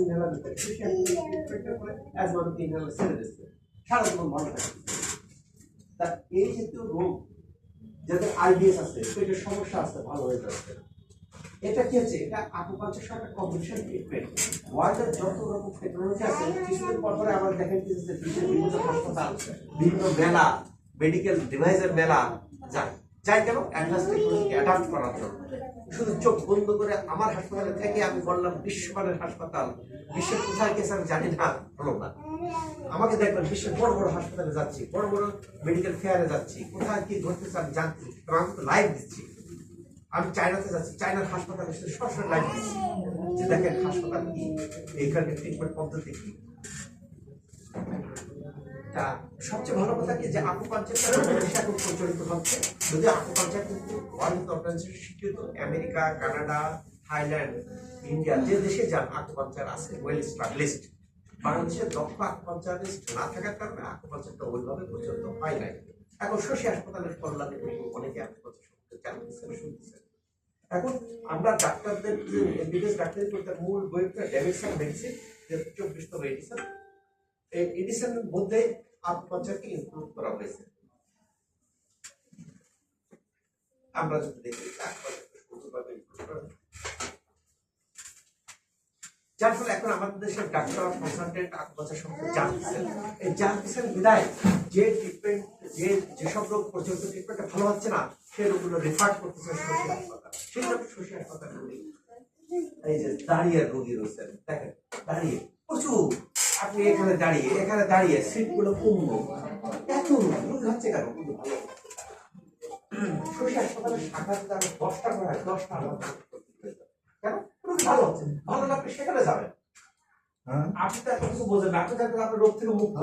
Inhaler দিতে inhaler ছেড়ে দিচ্ছে, সারা জীবন ভালো থাকে। তা এই জাতীয় রোগ যাদের আইবিএস আছে, পেটের সমস্যা আছে, ভালো হয়ে যাচ্ছে। এটা কি হচ্ছে? এটা আকুপাঞ্চার সাথে একটা কম্বিনেশন ট্রিটমেন্ট। ওয়ার্ল্ডের যত রকম টেকনোলজি আছে, কিছুদিন পর পরে আবার দেখেন কি যে বিভিন্ন হাসপাতাল, বিভিন্ন মেলা, মেডিকেল ডিভাইসের মেলা যায়। যাই কেন? অ্যাডভান্স টেকনোলজিকে অ্যাডাপ্ট করার জন্য। শুধু চোখ বন্ধ করে আমার হাসপাতালে থেকে আমি বললাম বিশ্বমানের হাসপাতাল, বিশ্বের কোথায় গেছে আমি জানি না, হলো না। আমাকে দেখবেন বিশ্বের বড় বড় হাসপাতালে যাচ্ছি, বড় বড় মেডিকেল ফেয়ারে যাচ্ছি, কোথায় কি ঘটতেছে আমি জানছি, কারণ আমি তো লাইভ দিচ্ছি। আমি চায়নাতে যাচ্ছি, চায়নার হাসপাতালে সরাসরি লাইভ দিচ্ছি যে দেখেন হাসপাতাল কি, এইখানে ট্রিটমেন্ট পদ্ধতি কি। তা সবচেয়ে ভালো কথা কি যে আকুপাঞ্চারটা এখন প্রচলিত হচ্ছে। যদি আকুপাঞ্চার কিন্তু ওয়ার্ল্ড অর্গানাইজেশন স্বীকৃত, আমেরিকা, কানাডা, থাইল্যান্ড, ইন্ডিয়া, যে দেশে যান আকুপাঞ্চার আছে, ওয়েল স্টাবলিশড। বাংলাদেশের দক্ষ আকুপাঞ্চারিস্ট না থাকার কারণে আকুপাঞ্চারটা ওইভাবে প্রচলিত হয় নাই। এখন শশী হাসপাতালের কল্যাণে অনেকে আকুপাঞ্চার সম্পর্কে জানতেছেন, শুনতেছেন। এখন আমরা ডাক্তারদের এমবিবিএস ডাক্তারের করতে মূল বইটা ডেভিডসন মেডিসিন, 24তম এডিশন। এই এডিশনের মধ্যে আকুপাঞ্চারকে ইনক্লুড করা হয়েছে। আমরা যদি দেখি যার ফলে এখন আমাদের দেশের ডাক্তার কনসালটেন্ট আকুপাঞ্চার সম্পর্কে জানতেছেন। এই জানতেছেন বিদায় যে ট্রিটমেন্ট, যেসব রোগ পর্যন্ত ট্রিটমেন্টটা ভালো হচ্ছে না, সেই রোগগুলো রেফার করতেছে শশী হাসপাতাল। সেই জন্য শশী হাসপাতাল রোগী, এই যে দাঁড়িয়ে রোগী রয়েছেন, দেখেন দাঁড়িয়ে প্রচুর। আপনি এখানে দাঁড়িয়ে সিটগুলো কমবো, এত রোগী হচ্ছে কেন? কিন্তু ভালো শশী হাসপাতালের শাখা যদি আমি 10টা করে 10টা কেন? ভালো হচ্ছে, ভালো না আপনি সেখানে যাবেন। আপনি তো কিছু বোঝেন না, আপনি থাকবেন আপনার রোগ থেকে মুক্ত,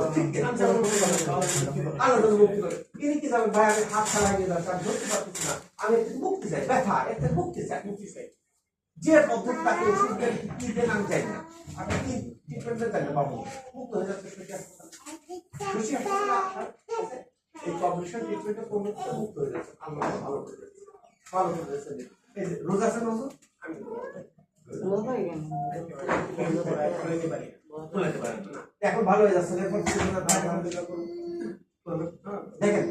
আলোটা মুক্তি করে। তিনি কি যাবেন, ভাই আমি হাত চালিয়ে যাচ্ছি, আমি ধরতে পারতেছি না, আমি একটু মুক্তি চাই, ব্যথা একটা মুক্তি চাই। যে পদ্ধতি তাকে ওষুধ দেন, কি দেন আমি চাই না, আপনি কি ট্রিটমেন্টে চাই না, বাবু মুক্ত হয়ে যাচ্ছে শশী হাসপাতাল। শশী হাসপাতাল এই কমিশন ট্রিটমেন্টে মুক্ত হয়ে যাচ্ছে। আল্লাহ ভালো করে দিয়েছে, ভালো করে দিয়েছে। এই যে রোজ আছে না, আমি এখন ভালো হয়ে যাচ্ছে। দেখেন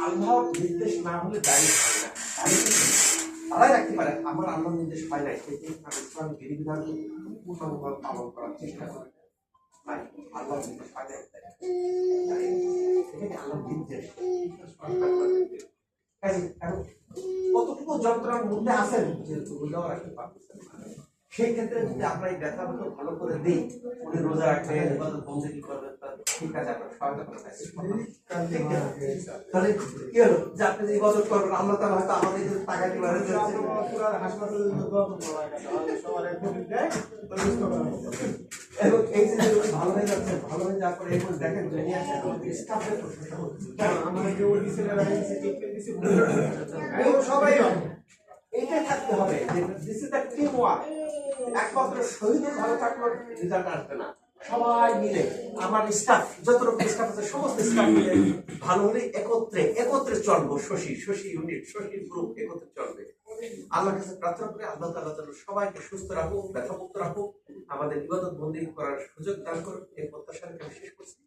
আল্লাহর নির্দেশ না হলে দাঁড়িয়ে তারাই রাখতে পারে। আমার আল্লাহর নির্দেশ হয় নাই, ইসলামিক বিধিবিধান পূর্ণভাবে পালন করার চেষ্টা করে। আল্লাহর নির্দেশ হয় নাই, আল্লাহর নির্দেশ। কতটুকু যন্ত্রণার মধ্যে আছেন যে রাখতে পারতেছেন, সেই ক্ষেত্রে যদি আমরা এই ব্যথাগুলো ভালো করে দিই, উনি রোজা রাখবেন, বন্দেগী করবেন, ঠিক আছে, আপনার সহায়তা করবেন। তাহলে কি হলো যে আপনি যে ইবাদত করবেন, আল্লাহ তাআলা হয়তো আমাদের টাকা কি বাড়াতে যাচ্ছে, এবং এই যে ভালো হয়ে যাচ্ছে, ভালো হয়ে যাওয়ার পরে এখন দেখেন দুনিয়া স্টাফের প্রশংসা হচ্ছে, আমরা যে ওডিসিরা দিয়েছি, ট্রিটমেন্ট দিয়েছি, সবাই এইটাই থাকতে হবে যে this is the team work. একমাত্র শহীদ ভালো থাকলে রেজাল্ট আসবে না, সবাই মিলে আমার স্টাফ, যত রকম স্টাফ আছে সমস্ত স্টাফ মিলে ভালো হলে একত্রে চলবো। শশী ইউনিট, শশী গ্রুপ একত্রে চলবে। আল্লাহর কাছে প্রার্থনা করে আল্লাহ তাআলা যেন সবাইকে সুস্থ রাখুক, ব্যথামুক্ত রাখুক, আমাদের ইবাদত বন্দেগী করার সুযোগ দান করুক, এই প্রত্যাশাকে আমি শেষ করছি।